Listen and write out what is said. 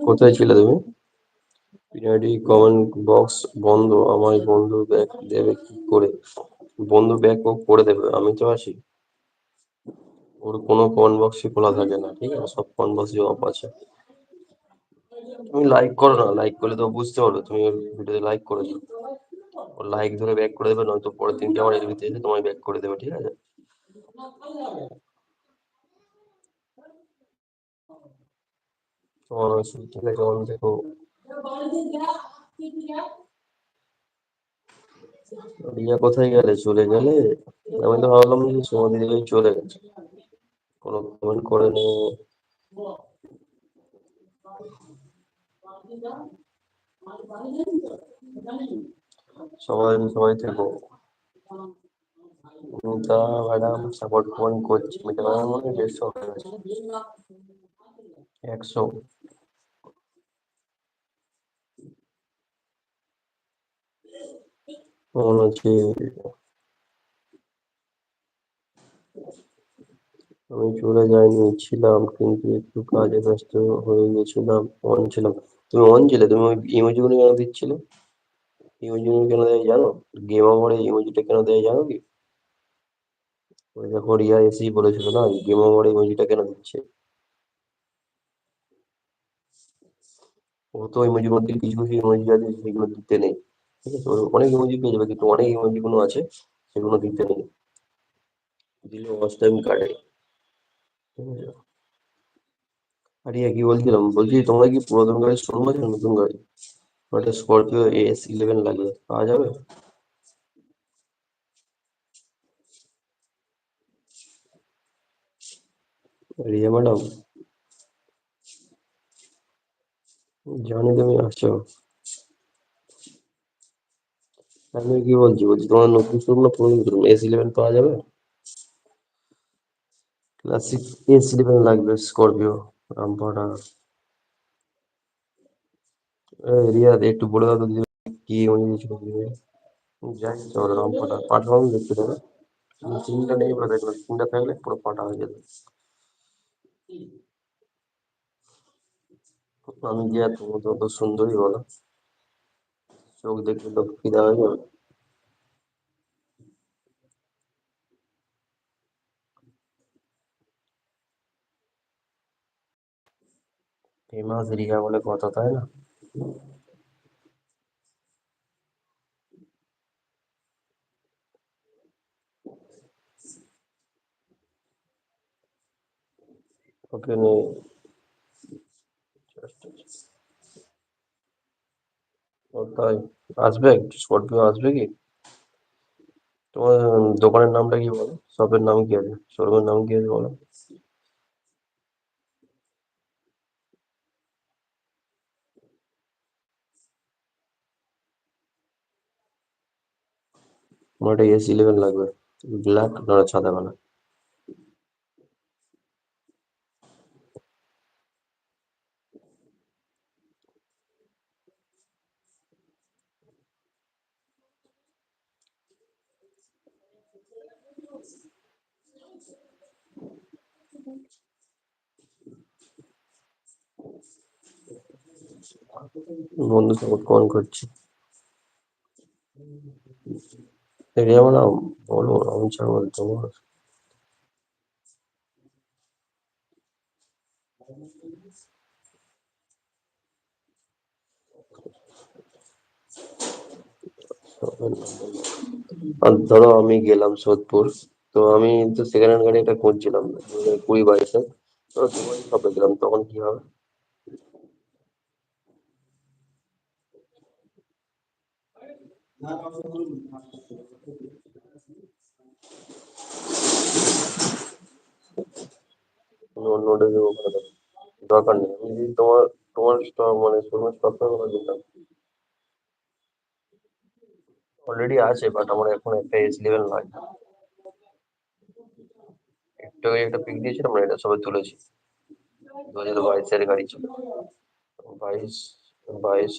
কোথায় ছিলে তুমি? পিনাডি কমেন্ট বক্স বন্ধ। আমায় বন্ধু ব্যাগ দেবে কি করে? বন্ধু ব্যাগ ও করে দেবে, আমি তো আছি। ওর কোনো কমেন্ট বক্সই খোলা থাকে না, ঠিক আছে? সব কমেন্ট বক্সই অফ আছে। তুমি লাইক করো না, লাইক করলে তো বুঝতে পারবে তুমি ওর ভিডিওতে লাইক করেছো। ও লাইক ধরে ব্যাক করে দেবে, নয়তো পরের দিনকে আমার এলবিতে এসে তোমায় ব্যাক করে দেবে, ঠিক আছে? তোমার ঠিক আছে, অন দেখো। রিয়া কোথায় গেলে? চলে গেলে? আমি তো ভাবলাম যে সমাধি দিকেই চলে গেছে, কোনো কমেন্ট করেনি। সবাই সবাই থেকো। মিতা ম্যাডাম সাপোর্ট ফোন করছি। মিতা ম্যাডাম মনে হয় 150 হয়ে গেছে। 100। মনে হচ্ছে আমি চলে যাইনি, ছিলাম কিন্তু একটু কাজে ব্যস্ত হয়ে গেছিলাম। অন ছিলাম। তুমি অন ছিলে? তুমি ওই ইমোজিগুলো কেন দিচ্ছিলে? ইমোজিগুলো কেন দেয় জানো? গেম ওভারে ইমোজিটা কেন দেয় জানো কি? ওই দেখো, রিয়া এসেই বলেছিল না, গেম ওভারে ইমোজিটা কেন দিচ্ছে। ও তো ইমোজির মধ্যে কিছু কিছু ইমোজি আছে সেগুলো দিতে নেই, ঠিক আছে? ওর অনেক ইমোজি পেয়ে যাবে, কিন্তু অনেক ইমোজি গুলো আছে সেগুলো দিতে নেই, দিলে ওয়াচ টাইম কাটে, ঠিক আছে? আর ইয়ে কি বলছিলাম, বলছি তোমরা কি পুরাতন গাড়ির শোরুম আছে, নতুন গাড়ি? একটা স্করপিও S11 লাগে, পাওয়া যাবে? রিয়া ম্যাডাম, জানি তুমি আছো। আমি কি বলছি, তোমার নতুন শোরুম না পুরনো শোরুম? S11 পাওয়া যাবে? ক্লাসিক S11 লাগবে, স্করপিও, রামপাটা। রিয়া একটু বলে দাও তো দিদি, কি উনি কিছু দিবে। যাই চলো, রামপাটা পাঠাও, দেখতে দেবে। চিন্তা নেই বলে দেখবে, চিন্তা থাকলে পুরো পাটা হয়ে যেত। আমি কি আর তুমি তো অত সুন্দরী বলো? চোখ দেখলে তো ফিদা হয়ে যাবে। ফেমাস রিয়া বলে কথা, তাই না? ওকে নিয়ে ও তাই? আসবে? স্করপিও আসবে কি? তোমার দোকানের নামটা কি বলো? শপের নাম কি আছে? শোরুমের নাম কি আছে বলো? আমার একটা S11 লাগবে, ব্ল্যাক না সাদা কালার। বন্ধু সাপোর্ট কল করছি। রিয়া ম্যাডাম, বলো, আমি ছাগল তোমার। আর ধরো আমি গেলাম সোদপুর, তো আমি তো সেকেন্ড হ্যান্ড গাড়ি একটা খুঁজছিলাম, 2020-22, ধরো তোমার শপে গেলাম, তখন কি হবে? তুমি অন্য ওটা দেবো করে দেবো, দরকার নেই। আমি যদি তোমার তোমার স্টক মানে শোরুমের স্টকটা করে দিতাম। অলরেডি আছে, বাট আমার এখন একটা S11 লাগবে। একটু আগে একটা পিক দিয়েছিলাম না, এটা সবাই তুলেছি। 2022-এর গাড়ি ছিল। 22, 22